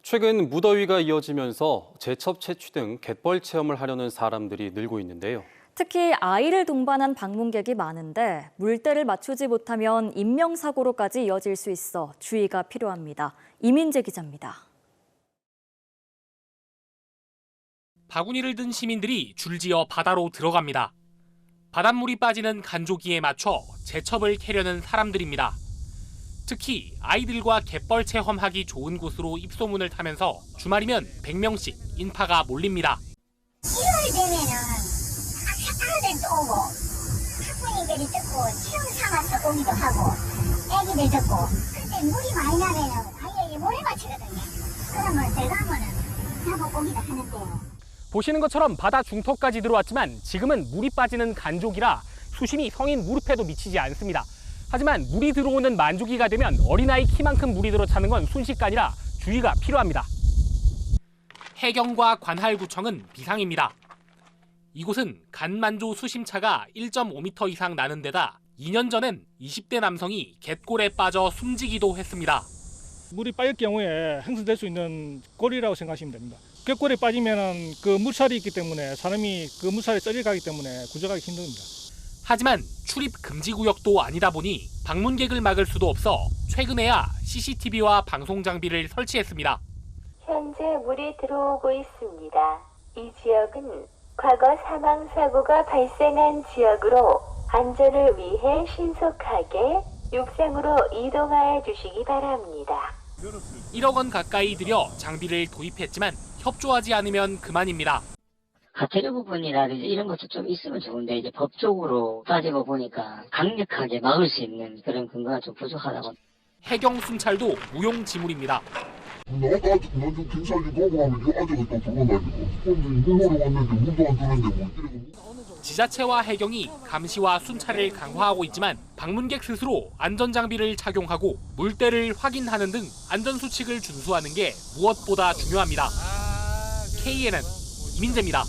최근 무더위가 이어지면서 제첩 채취 등 갯벌 체험을 하려는 사람들이 늘고 있는데요. 특히 아이를 동반한 방문객이 많은데 물때를 맞추지 못하면 인명사고로까지 이어질 수 있어 주의가 필요합니다. 이민재 기자입니다. 바구니를 든 시민들이 줄지어 바다로 들어갑니다. 바닷물이 빠지는 간조기에 맞춰 제첩을 캐려는 사람들입니다. 특히 아이들과 갯벌 체험하기 좋은 곳으로 입소문을 타면서 주말이면 100명씩 인파가 몰립니다. 7월 되면은 학생들 오고 학부모님들이 듣고 체험 삼아서 오기도 하고 애기들 듣고 그때 물이 많이 나면은 아이에게 모래 맞추거든요. 그러면 들어가면은 잡아 오기도 하는데요. 보시는 것처럼 바다 중턱까지 들어왔지만 지금은 물이 빠지는 간조기라 수심이 성인 무릎에도 미치지 않습니다. 하지만 물이 들어오는 만조기가 되면 어린아이 키만큼 물이 들어차는 건 순식간이라 주의가 필요합니다. 해경과 관할구청은 비상입니다. 이곳은 간만조 수심차가 1.5m 이상 나는 데다 2년 전엔 20대 남성이 갯골에 빠져 숨지기도 했습니다. 물이 빠질 경우에 형성될 수 있는 골이라고 생각하시면 됩니다. 갯골에 빠지면 그 물살이 있기 때문에 사람이 그 물살에 썰려가기 때문에 구조하기 힘듭니다. 하지만 출입 금지 구역도 아니다 보니 방문객을 막을 수도 없어 최근에야 CCTV와 방송 장비를 설치했습니다. 현재 물이 들어오고 있습니다. 이 지역은 과거 사망 사고가 발생한 지역으로 안전을 위해 신속하게 육상으로 이동하여 주시기 바랍니다. 1억 원 가까이 들여 장비를 도입했지만 협조하지 않으면 그만입니다. 과태료 부분이라든지 이런 것도 좀 있으면 좋은데 이제 법적으로 따지고 보니까 강력하게 막을 수 있는 그런 근거가 좀 부족하다고. 해경 순찰도 무용지물입니다. 나도 아직 좀 경찰이 보고 하면 이 아직은 또 들어간다니까. 근데 물로 왔는데 물도 안 들었는데 뭐 이러고. 지자체와 해경이 감시와 순찰을 강화하고 있지만 방문객 스스로 안전장비를 착용하고 물때를 확인하는 등 안전수칙을 준수하는 게 무엇보다 중요합니다. KNN 이민재입니다.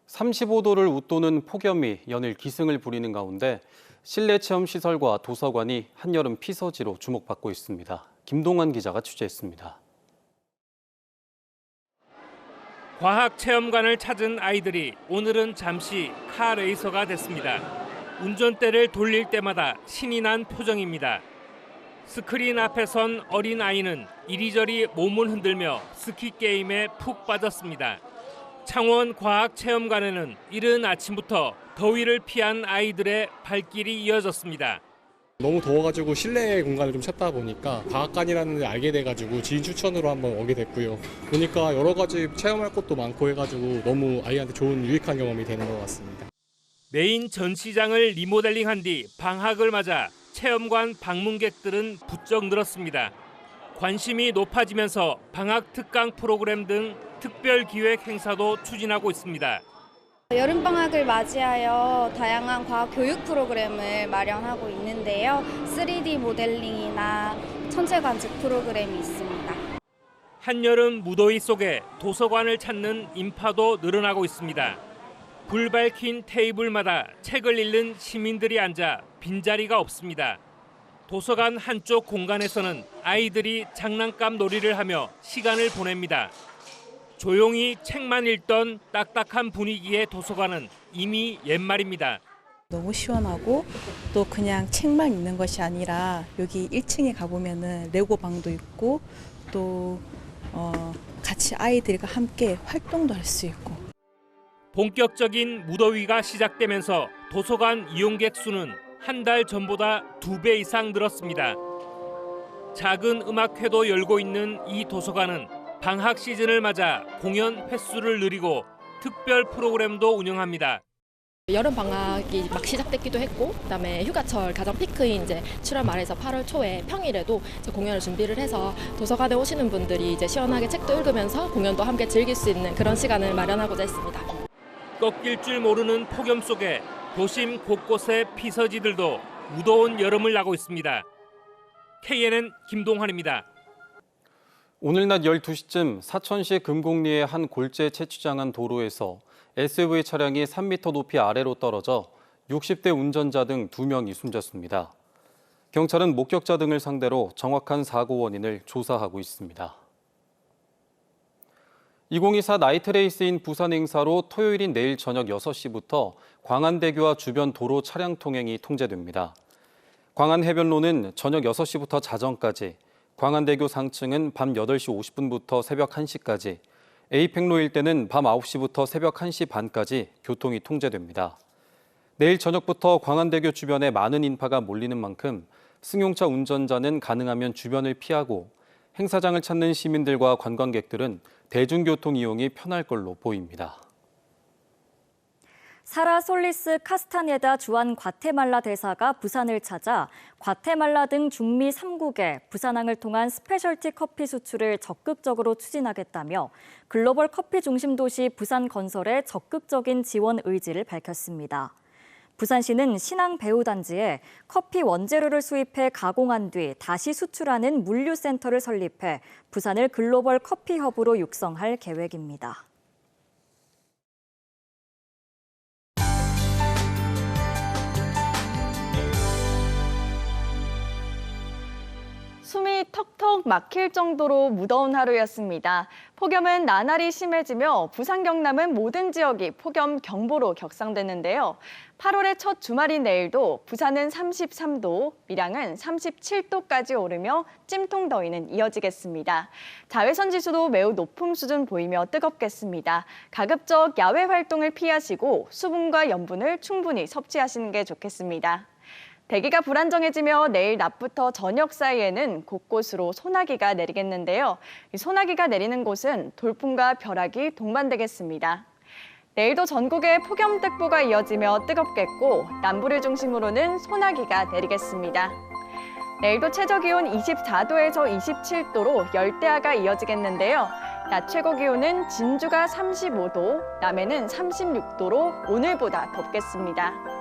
35도를 웃도는 폭염이 연일 기승을 부리는 가운데 실내 체험 시설과 도서관이 한여름 피서지로 주목받고 있습니다. 김동환 기자가 취재했습니다. 과학체험관을 찾은 아이들이 오늘은 잠시 카레이서가 됐습니다. 운전대를 돌릴 때마다 신이 난 표정입니다. 스크린 앞에 선 어린 아이는 이리저리 몸을 흔들며 스키 게임에 푹 빠졌습니다. 창원 과학체험관에는 이른 아침부터 더위를 피한 아이들의 발길이 이어졌습니다. 너무 더워가지고 실내 공간을 좀 찾다 보니까 과학관이라는 데 알게 돼가지고 지인 추천으로 한번 오게 됐고요. 보니까 여러 가지 체험할 것도 많고 해가지고 너무 아이한테 좋은 유익한 경험이 되는 것 같습니다. 메인 전시장을 리모델링한 뒤 방학을 맞아 체험관 방문객들은 부쩍 늘었습니다. 관심이 높아지면서 방학 특강 프로그램 등 특별 기획 행사도 추진하고 있습니다. 여름방학을 맞이하여 다양한 과학 교육 프로그램을 마련하고 있는데요. 3D 모델링이나 천체 관측 프로그램이 있습니다. 한여름 무더위 속에 도서관을 찾는 인파도 늘어나고 있습니다. 불 밝힌 테이블마다 책을 읽는 시민들이 앉아 빈자리가 없습니다. 도서관 한쪽 공간에서는 아이들이 장난감 놀이를 하며 시간을 보냅니다. 조용히 책만 읽던 딱딱한 분위기의 도서관은 이미 옛말입니다. 너무 시원하고 또 그냥 책만 읽는 것이 아니라 여기 1층에 가보면은 레고 방도 있고 또 같이 아이들과 함께 활동도 할 수 있고. 본격적인 무더위가 시작되면서 도서관 이용객 수는 한 달 전보다 2배 이상 늘었습니다. 작은 음악회도 열고 있는 이 도서관은 방학 시즌을 맞아 공연 횟수를 늘리고 특별 프로그램도 운영합니다. 여름 방학이 막 시작됐기도 했고, 그다음에 휴가철 가장 피크인 이제 7월 말에서 8월 초에 평일에도 공연을 준비를 해서 도서관에 오시는 분들이 이제 시원하게 책도 읽으면서 공연도 함께 즐길 수 있는 그런 시간을 마련하고자 했습니다. 꺾일 줄 모르는 폭염 속에 도심 곳곳의 피서지들도 무더운 여름을 나고 있습니다. KNN 김동환입니다. 오늘 낮 12시쯤 사천시 금곡리의 한 골재 채취장 도로에서 SUV 차량이 3m 높이 아래로 떨어져 60대 운전자 등 2명이 숨졌습니다. 경찰은 목격자 등을 상대로 정확한 사고 원인을 조사하고 있습니다. 2024 나이트레이스인 부산 행사로 토요일인 내일 저녁 6시부터 광안대교와 주변 도로 차량 통행이 통제됩니다. 광안해변로는 저녁 6시부터 자정까지, 광안대교 상층은 밤 8시 50분부터 새벽 1시까지, 에이펙로 일대는 밤 9시부터 새벽 1시 반까지 교통이 통제됩니다. 내일 저녁부터 광안대교 주변에 많은 인파가 몰리는 만큼 승용차 운전자는 가능하면 주변을 피하고 행사장을 찾는 시민들과 관광객들은 대중교통 이용이 편할 걸로 보입니다. 사라 솔리스 카스타네다 주한 과테말라 대사가 부산을 찾아 과테말라 등 중미 3국에 부산항을 통한 스페셜티 커피 수출을 적극적으로 추진하겠다며 글로벌 커피 중심 도시 부산 건설에 적극적인 지원 의지를 밝혔습니다. 부산시는 신항 배후단지에 커피 원재료를 수입해 가공한 뒤 다시 수출하는 물류센터를 설립해 부산을 글로벌 커피 허브로 육성할 계획입니다. 숨이 턱턱 막힐 정도로 무더운 하루였습니다. 폭염은 나날이 심해지며 부산 경남은 모든 지역이 폭염 경보로 격상됐는데요. 8월의 첫 주말인 내일도 부산은 33도, 밀양은 37도까지 오르며 찜통 더위는 이어지겠습니다. 자외선 지수도 매우 높은 수준 보이며 뜨겁겠습니다. 가급적 야외 활동을 피하시고 수분과 염분을 충분히 섭취하시는 게 좋겠습니다. 대기가 불안정해지며 내일 낮부터 저녁 사이에는 곳곳으로 소나기가 내리겠는데요. 이 소나기가 내리는 곳은 돌풍과 벼락이 동반되겠습니다. 내일도 전국에 폭염특보가 이어지며 뜨겁겠고 남부를 중심으로는 소나기가 내리겠습니다. 내일도 최저기온 24도에서 27도로 열대야가 이어지겠는데요. 낮 최고 기온은 진주가 35도, 남해는 36도로 오늘보다 덥겠습니다.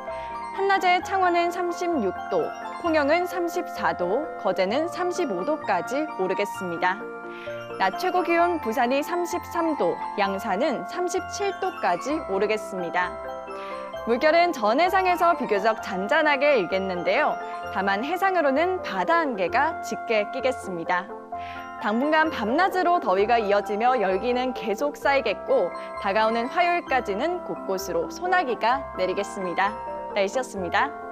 한낮에 창원은 36도, 통영은 34도, 거제는 35도까지 오르겠습니다. 낮 최고 기온 부산이 33도, 양산은 37도까지 오르겠습니다. 물결은 전 해상에서 비교적 잔잔하게 일겠는데요. 다만 해상으로는 바다 안개가 짙게 끼겠습니다. 당분간 밤낮으로 더위가 이어지며 열기는 계속 쌓이겠고 다가오는 화요일까지는 곳곳으로 소나기가 내리겠습니다. 날씨였습니다.